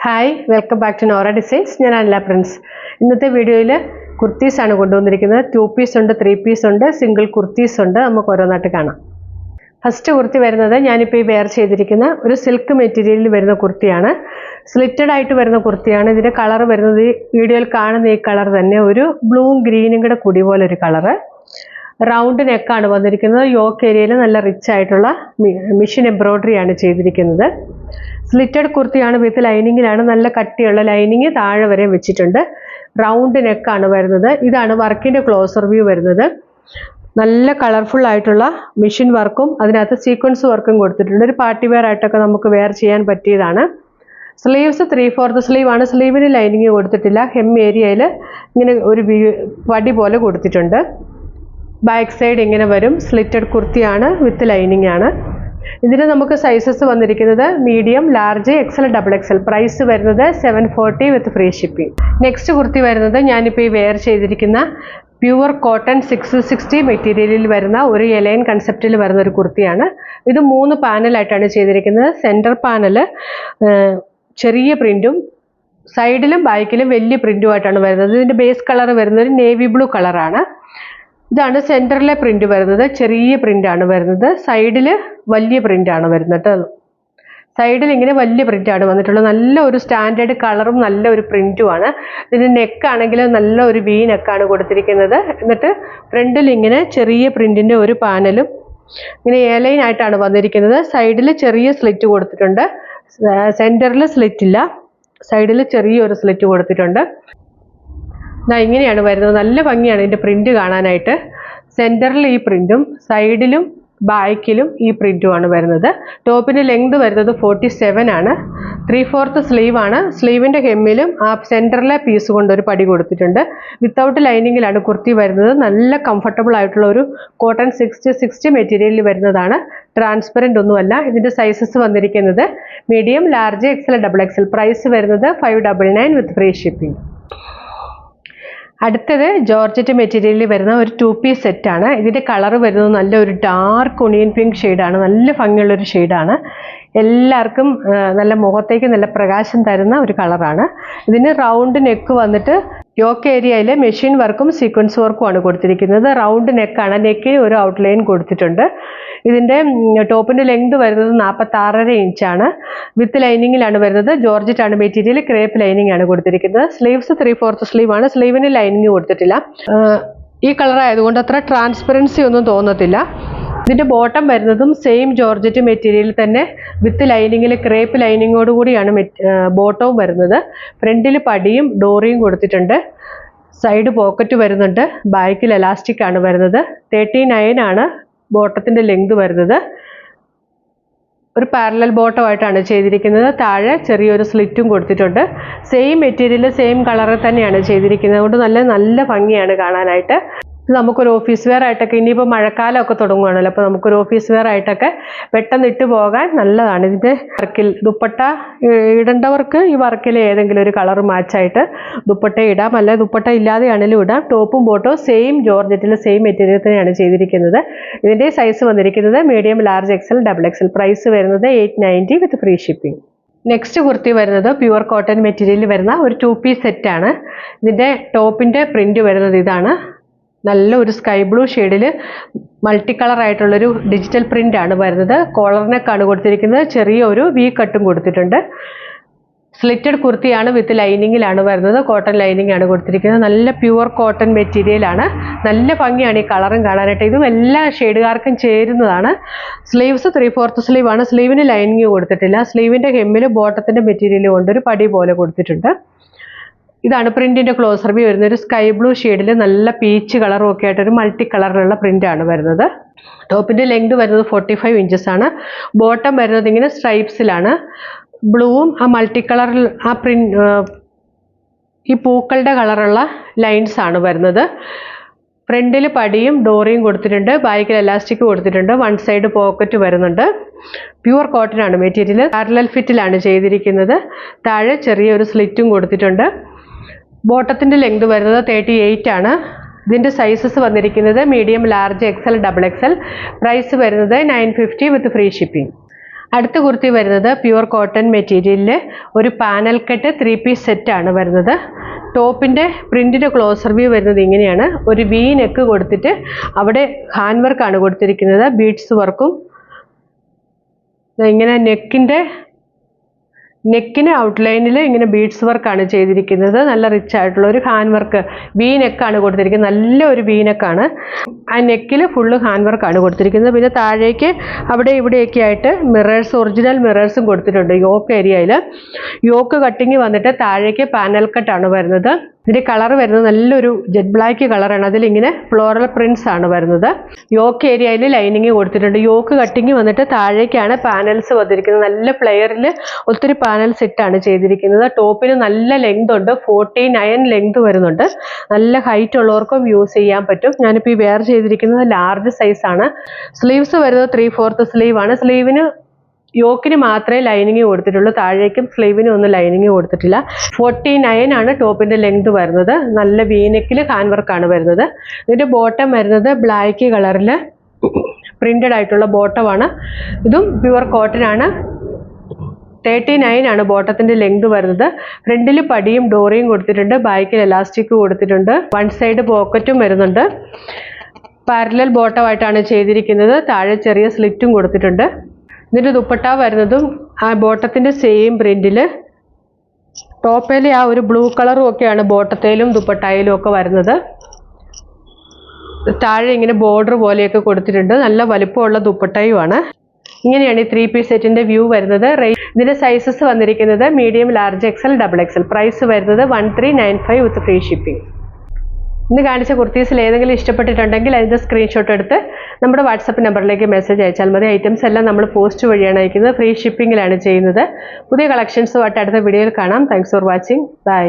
Hi welcome back to Nora designs. ഞാൻ Anila Prince. ഇന്നത്തെ വീഡിയോയിൽ കുർത്തീസാണ് കൊണ്ടുവന്നിരിക്കുന്നത്. 2 പീസ് ഉണ്ട്, 3 പീസ് ഉണ്ട്, സിംഗിൾ കുർത്തീസ് ഉണ്ട്. നമുക്ക് ഓരോന്നായിട്ട് കാണാം. ഫസ്റ്റ് കുർത്തി വരുന്നത് ഞാനിപ്പോൾ ഈ വെയർ ചെയ്തിരിക്കുന്ന ഒരു സിൽക്ക് മെറ്റീരിയലിൽ വരുന്ന കുർത്തിയാണ്. സ്ലിറ്റഡ് ആയിട്ട് വരുന്ന കുർത്തിയാണ്. ഇതിൻ്റെ കളർ വരുന്നത് ഈ വീഡിയോയിൽ കാണുന്ന ഈ കളർ തന്നെ, ഒരു ബ്ലൂവും ഗ്രീനും കൂടെ കൂടി പോലെ ഒരു കളറ്. റൗണ്ട് നെക്കാണ് വന്നിരിക്കുന്നത്. യോക്ക് ഏരിയയിൽ നല്ല റിച്ച് ആയിട്ടുള്ള മിഷൻ എംബ്രോയ്ഡറിയാണ് ചെയ്തിരിക്കുന്നത്. സ്ലിറ്റഡ് കുർത്തിയാണ്, വിത്ത് ലൈനിങ്ങിലാണ്. നല്ല കട്ടിയുള്ള ലൈനിങ് താഴെ വരെ വെച്ചിട്ടുണ്ട്. റൗണ്ട് നെക്കാണ് വരുന്നത്. ഇതാണ് വർക്കിൻ്റെ ക്ലോസർ വ്യൂ വരുന്നത്. നല്ല കളർഫുൾ ആയിട്ടുള്ള മിഷൻ വർക്കും അതിനകത്ത് സീക്വൻസ് വർക്കും കൊടുത്തിട്ടുണ്ട്. ഒരു പാർട്ടി വെയർ ആയിട്ടൊക്കെ നമുക്ക് വെയർ ചെയ്യാൻ പറ്റിയതാണ്. സ്ലീവ്സ് 3/4 സ്ലീവ് ആണ്. സ്ലീവിന് ലൈനിങ് കൊടുത്തിട്ടില്ല. ഹെം ഏരിയയിൽ ഇങ്ങനെ ഒരു വടി പോലെ കൊടുത്തിട്ടുണ്ട്. ബാക്ക് സൈഡ് ഇങ്ങനെ വരും. സ്ലിറ്റഡ് കുർത്തിയാണ്, വിത്ത് ലൈനിങ് ആണ്. ഇതിന് നമുക്ക് സൈസസ് വന്നിരിക്കുന്നത് medium, large, XL, double XL. Price വരുന്നത് 740 with free shipping. Next kurti വരുന്നത് ഞാനിപ്പോൾ ഈ വെയർ ചെയ്തിരിക്കുന്ന പ്യുവർ കോട്ടൺ 660 മെറ്റീരിയലിൽ വരുന്ന ഒരു എലൈൻ കൺസെപ്റ്റിൽ വരുന്ന ഒരു കുർത്തിയാണ്. ഇത് 3 പാനലായിട്ടാണ് ചെയ്തിരിക്കുന്നത്. സെൻറ്റർ പാനൽ ചെറിയ പ്രിൻറ്റും സൈഡിലും ബാക്കിലും വലിയ പ്രിൻറ്റുമായിട്ടാണ് വരുന്നത്. ഇതിൻ്റെ ബേസ് കളർ വരുന്നത് നേവി ബ്ലൂ കളറാണ്. ഇതാണ് സെൻറ്ററിലെ പ്രിൻ്റ് വരുന്നത്. ചെറിയ പ്രിൻ്റാണ് വരുന്നത്. സൈഡിൽ വലിയ പ്രിൻ്റാണ് വരുന്നത്. സൈഡിൽ ഇങ്ങനെ വലിയ പ്രിൻ്റാണ് വന്നിട്ടുള്ളത്. നല്ല ഒരു സ്റ്റാൻഡേർഡ് കളറും നല്ല ഒരു പ്രിൻറ്റുമാണ്. ഇതിന് നെക്കാണെങ്കിൽ നല്ല ഒരു വി നെക്കാണ് കൊടുത്തിരിക്കുന്നത്. എന്നിട്ട് ഫ്രണ്ടിൽ ഇങ്ങനെ ചെറിയ പ്രിൻറ്റിൻ്റെ ഒരു പാനലും ഇങ്ങനെ എലൈൻ ആയിട്ടാണ് വന്നിരിക്കുന്നത്. സൈഡിൽ ചെറിയ സ്ലിറ്റ് കൊടുത്തിട്ടുണ്ട്. സെൻറ്ററിൽ സ്ലിറ്റ് ഇല്ല, സൈഡിൽ ചെറിയൊരു സ്ലിറ്റ് കൊടുത്തിട്ടുണ്ട്. ഇങ്ങനെയാണ് വരുന്നത്. നല്ല ഭംഗിയാണ് ഇതിൻ്റെ പ്രിൻ്റ് കാണാനായിട്ട്. സെൻറ്ററിൽ ഈ പ്രിൻറ്റും സൈഡിലും ബാക്കിലും ഈ പ്രിൻറ്റുമാണ് വരുന്നത്. ടോപ്പിൻ്റെ ലെങ്ത് വരുന്നത് 47 ആണ്. 3/4 സ്ലീവ് ആണ്. സ്ലീവിൻ്റെ ഹെമ്മിലും ആ സെൻറ്ററിലെ പീസ് കൊണ്ട് ഒരു പടി കൊടുത്തിട്ടുണ്ട്. വിത്തൗട്ട് ലൈനിങ്ങിലാണ് കുർത്തി വരുന്നത്. നല്ല കംഫർട്ടബിൾ ആയിട്ടുള്ള ഒരു കോട്ടൺ 660 മെറ്റീരിയലിൽ വരുന്നതാണ്. ട്രാൻസ്പെറൻ്റ് ഒന്നുമല്ല. ഇതിൻ്റെ സൈസസ് വന്നിരിക്കുന്നത് medium, large, XL, double XL. Price വരുന്നത് 599 വിത്ത് ഫ്രീ ഷിപ്പിംഗ്. അടുത്തത് ജോർജറ്റ് മെറ്റീരിയലിൽ വരുന്ന ഒരു 2 പീസ് സെറ്റാണ്. ഇതിൻ്റെ കളർ വരുന്നത് നല്ലൊരു ഡാർക്ക് ഒണിയൻ പിങ്ക് ഷെയ്ഡാണ്. നല്ല ഭംഗിയുള്ളൊരു ഷെയ്ഡാണ്. എല്ലാവർക്കും നല്ല മുഖത്തേക്ക് നല്ല പ്രകാശം തരുന്ന ഒരു കളറാണ്. ഇതിന് റൗണ്ട് നെക്ക് വന്നിട്ട് യോക്ക് ഏരിയയിൽ മെഷീൻ വർക്കും സീക്വൻസ് വർക്കുമാണ് കൊടുത്തിരിക്കുന്നത്. റൗണ്ട് നെക്കാണ്. നെക്കിന് ഒരു ഔട്ട്ലൈൻ കൊടുത്തിട്ടുണ്ട്. ഇതിൻ്റെ ടോപ്പിൻ്റെ ലെങ്ത് വരുന്നത് 46.5 ഇഞ്ചാണ്. വിത്ത് ലൈനിങ്ങിലാണ് വരുന്നത്. ജോർജറ്റ് ആണ് മെറ്റീരിയൽ. ക്രേപ്പ് ലൈനിങ് ആണ് കൊടുത്തിരിക്കുന്നത്. സ്ലീവ്സ് 3/4 സ്ലീവ് ആണ്. സ്ലീവിന് ലൈനിങ് കൊടുത്തിട്ടില്ല. ഈ കളർ ആയതുകൊണ്ട് അത്ര ട്രാൻസ്പെറൻസി ഒന്നും തോന്നത്തില്ല. ഇതിൻ്റെ ബോട്ടം വരുന്നതും സെയിം ജോർജറ്റ് മെറ്റീരിയൽ തന്നെ, വിത്ത് ലൈനിങ്ങിൽ ക്രേപ്പ് ലൈനിങ്ങോട് കൂടിയാണ് ബോട്ടവും വരുന്നത്. ഫ്രണ്ടിൽ പടിയും ഡോറിയും കൊടുത്തിട്ടുണ്ട്. സൈഡ് പോക്കറ്റ് വരുന്നുണ്ട്. ബാക്കിൽ എലാസ്റ്റിക് ആണ് വരുന്നത്. 39 ആണ് ബോട്ടത്തിൻ്റെ ലെങ്ത് വരുന്നത്. ഒരു പാരലൽ ബോട്ടമായിട്ടാണ് ചെയ്തിരിക്കുന്നത്. താഴെ ചെറിയൊരു സ്ലിറ്റും കൊടുത്തിട്ടുണ്ട്. സെയിം മെറ്റീരിയൽ സെയിം കളറിൽ തന്നെയാണ് ചെയ്തിരിക്കുന്നത്. അതുകൊണ്ട് നല്ല ഭംഗിയാണ് കാണാനായിട്ട്. ഇത് നമുക്കൊരു ഓഫീസ് വെയർ ആയിട്ടൊക്കെ, ഇനിയിപ്പോൾ മഴക്കാലമൊക്കെ തുടങ്ങുകയാണല്ലോ, അപ്പോൾ നമുക്കൊരു ഓഫീസ് വെയർ ആയിട്ടൊക്കെ പെട്ടെന്ന് ഇട്ട് പോകാൻ നല്ലതാണ്. ഇതിൻ്റെ വർക്കിൽ ദുപ്പട്ട ഇടേണ്ടവർക്ക് ഈ വർക്കിൽ ഏതെങ്കിലും ഒരു കളർ മാച്ചായിട്ട് ദുപ്പട്ട ഇടാം, അല്ലെ ദുപ്പട്ട ഇല്ലാതെയാണെങ്കിലും ഇടാം. ടോപ്പും ബോട്ടവും സെയിം ജോർജറ്റിൽ സെയിം മെറ്റീരിയൽ തന്നെയാണ് ചെയ്തിരിക്കുന്നത്. ഇതിൻ്റെ സൈസ് വന്നിരിക്കുന്നത് medium, large, XL, double XL. Price വരുന്നത് 890 with free shipping. Next kurti വരുന്നത് പ്യുവർ കോട്ടൺ മെറ്റീരിയലിൽ വരുന്ന ഒരു 2 പീസ് സെറ്റാണ്. ഇതിൻ്റെ ടോപ്പിൻ്റെ പ്രിൻ്റ് വരുന്നത് ഇതാണ്. നല്ല ഒരു സ്കൈ ബ്ലൂ ഷെയ്ഡിൽ മൾട്ടി കളർ ആയിട്ടുള്ളൊരു ഡിജിറ്റൽ പ്രിൻ്റ് ആണ് വരുന്നത്. കോളർ നെക്കാണ് കൊടുത്തിരിക്കുന്നത്. ചെറിയ ഒരു വി കട്ടും കൊടുത്തിട്ടുണ്ട്. സ്ലിറ്റഡ് കുർത്തിയാണ്, വിത്ത് ലൈനിങ്ങിലാണ് വരുന്നത്. കോട്ടൺ ലൈനിങ് ആണ് കൊടുത്തിരിക്കുന്നത്. നല്ല പ്യുവർ കോട്ടൺ മെറ്റീരിയലാണ്. നല്ല ഭംഗിയാണ് ഈ കളറും കാണാനായിട്ട്. ഇതും എല്ലാ ഷെയ്ഡുകാർക്കും ചേരുന്നതാണ്. സ്ലീവ്സ് 3/4 സ്ലീവ് ആണ്. സ്ലീവിന് ലൈനിങ് കൊടുത്തിട്ടില്ല. സ്ലീവിൻ്റെ ഹെമ്മിൽ ബോട്ടത്തിൻ്റെ മെറ്റീരിയൽ കൊണ്ടൊരു പടി പോലെ കൊടുത്തിട്ടുണ്ട്. ഇതാണ് പ്രിൻറ്റിൻ്റെ ക്ലോസർ വ്യൂ വരുന്നത്. ഒരു സ്കൈ ബ്ലൂ ഷെയ്ഡിൽ നല്ല പീച്ച് കളറും ഒക്കെ ആയിട്ടൊരു മൾട്ടി കളറിലുള്ള പ്രിൻ്റാണ് വരുന്നത്. ടോപ്പിൻ്റെ ലെങ്ത് വരുന്നത് 45 ഇഞ്ചസ് ആണ്. ബോട്ടം വരുന്നത് ഇങ്ങനെ സ്ട്രൈപ്സിലാണ്. ബ്ലൂവും ആ മൾട്ടി കളറിൽ ആ ഈ പൂക്കളുടെ കളറുള്ള ലൈൻസ് ആണ് വരുന്നത്. ഫ്രണ്ടിൽ പടിയും ഡോറിയും കൊടുത്തിട്ടുണ്ട്. ബാക്കിൽ എലാസ്റ്റിക് കൊടുത്തിട്ടുണ്ട്. വൺ സൈഡ് പോക്കറ്റ് വരുന്നുണ്ട്. പ്യുവർ കോട്ടൺ ആണ് മെറ്റീരിയൽ. പാരലൽ ഫിറ്റിലാണ് ചെയ്തിരിക്കുന്നത്. താഴെ ചെറിയൊരു സ്ലിറ്റും കൊടുത്തിട്ടുണ്ട്. ബോട്ടത്തിൻ്റെ ലെങ്ത് വരുന്നത് 38 ആണ്. ഇതിൻ്റെ സൈസസ് വന്നിരിക്കുന്നത് medium, large, XL, double XL. Price വരുന്നത് 950 വിത്ത് ഫ്രീ ഷിപ്പിംഗ്. അടുത്ത കുർത്തി വരുന്നത് പ്യുവർ കോട്ടൺ മെറ്റീരിയലിൽ ഒരു പാനൽ കട്ട് 3 പീസ് സെറ്റാണ് വരുന്നത്. ടോപ്പിൻ്റെ പ്രിൻറ്റിൻ്റെ ക്ലോസർ വ്യൂ വരുന്നത് ഇങ്ങനെയാണ്. ഒരു വി നെക്ക് കൊടുത്തിട്ട് അവിടെ ഹാൻഡ് വർക്കാണ് കൊടുത്തിരിക്കുന്നത്. ബീഡ്സ് വർക്കും ഇങ്ങനെ നെക്കിന് ഔട്ട്ലൈനിൽ ഇങ്ങനെ ബീഡ്സ് വർക്കാണ് ചെയ്തിരിക്കുന്നത്. നല്ല റിച്ച് ആയിട്ടുള്ള ഒരു ഹാൻഡ് വർക്ക് വി നെക്കാണ് കൊടുത്തിരിക്കുന്നത്. നല്ല ഒരു വി നെക്കാണ്. ആ നെക്കിൽ ഫുള്ള് ഹാൻഡ് വർക്കാണ് കൊടുത്തിരിക്കുന്നത്. പിന്നെ താഴേക്ക് അവിടെ ഇവിടെയൊക്കെ ആയിട്ട് മിറേഴ്സ്, ഒറിജിനൽ മിറേഴ്സും കൊടുത്തിട്ടുണ്ട്. യോക്ക് ഏരിയയിൽ യോക്ക് കട്ടിങ് വന്നിട്ട് താഴേക്ക് പാനൽ കട്ടാണ് വരുന്നത്. ഇതിൻ്റെ കളർ വരുന്നത് നല്ലൊരു ജെറ്റ് ബ്ലാക്ക് കളറാണ്. അതിലിങ്ങനെ ഫ്ലോറൽ പ്രിൻറ്റ്സ് ആണ് വരുന്നത്. യോക്ക് ഏരിയയിൽ ലൈനിങ് കൊടുത്തിട്ടുണ്ട്. യോക്ക് കട്ടിങ് വന്നിട്ട് താഴേക്കാണ് പാനൽസ് വന്നിരിക്കുന്നത്. നല്ല ഫ്ലെയറിൽ ഒത്തിരി പാനൽസ് ഇട്ടാണ് ചെയ്തിരിക്കുന്നത്. ടോപ്പിന് നല്ല ലെങ്ത് ഉണ്ട്, 49 ലെങ്ത് വരുന്നുണ്ട്. നല്ല ഹൈറ്റ് ഉള്ളവർക്കും യൂസ് ചെയ്യാൻ പറ്റും. ഞാനിപ്പോൾ ഈ വെയർ ചെയ്തിരിക്കുന്നത് ലാർജ് സൈസാണ്. സ്ലീവ്സ് വരുന്നത് 3/4 സ്ലീവാണ്. സ്ലീവിന് യോക്കിന് മാത്രമേ ലൈനിങ് കൊടുത്തിട്ടുള്ളൂ. താഴേക്കും സ്ലീവിനും ഒന്നും ലൈനിങ് കൊടുത്തിട്ടില്ല. 49 ആണ് ടോപ്പിൻ്റെ ലെങ്ത് വരുന്നത്. നല്ല വീനെക്കിൽ ഹാൻഡ് വർക്കാണ് വരുന്നത്. ഇതിൻ്റെ ബോട്ടം വരുന്നത് ബ്ലാക്ക് കളറിൽ പ്രിന്റഡ് ആയിട്ടുള്ള ബോട്ടമാണ്. ഇതും പ്യുവർ കോട്ടൺ ആണ്. 39 ആണ് ബോട്ടത്തിൻ്റെ ലെങ്ത് വരുന്നത്. ഫ്രണ്ടിൽ പടിയും ഡോറിയും കൊടുത്തിട്ടുണ്ട്. ബാക്കിൽ എലാസ്റ്റിക് കൊടുത്തിട്ടുണ്ട്. വൺ സൈഡ് പോക്കറ്റും വരുന്നുണ്ട്. പാരലൽ ബോട്ടമായിട്ടാണ് ചെയ്തിരിക്കുന്നത്. താഴെ ചെറിയ സ്ലിറ്റും കൊടുത്തിട്ടുണ്ട്. ഇതിൻ്റെ ദുപ്പട്ട വരുന്നതും ആ ബോട്ടത്തിൻ്റെ സെയിം പ്രിൻറ്റിൽ ടോപ്പിലെ ആ ഒരു ബ്ലൂ കളറും ഒക്കെയാണ് ബോട്ടത്തേലും ദുപ്പട്ടയിലും ഒക്കെ വരുന്നത്. താഴെ ഇങ്ങനെ ബോർഡർ പോലെയൊക്കെ കൊടുത്തിട്ടുണ്ട്. നല്ല വലുപ്പമുള്ള ദുപ്പട്ടയുമാണ്. ഇങ്ങനെയാണ് ഈ 3 പീസ് സെറ്റിൻ്റെ വ്യൂ വരുന്നത്. ഇതിൻ്റെ സൈസസ് വന്നിരിക്കുന്നത് medium, large, XL, XXL. Price വരുന്നത് 1395 വിത്ത് ഫ്രീ ഷിപ്പിംഗ്. ഇന്ന് കാണിച്ച കുർത്തീസിൽ ഏതെങ്കിലും ഇഷ്ടപ്പെട്ടിട്ടുണ്ടെങ്കിൽ അതിൻ്റെ സ്ക്രീൻഷോട്ട് എടുത്ത് നമ്മുടെ വാട്സപ്പ് നമ്പറിലേക്ക് മെസ്സേജ് അയച്ചാൽ മതി. ഐറ്റംസ് എല്ലാം നമ്മൾ പോസ്റ്റ് വഴിയാണ് അയക്കുന്നത്. ഫ്രീ ഷിപ്പിങ്ങിലാണ് ചെയ്യുന്നത്. പുതിയ കളക്ഷൻസുമായിട്ട് അടുത്ത വീഡിയോയിൽ കാണാം. Thanks for watching. ബൈ.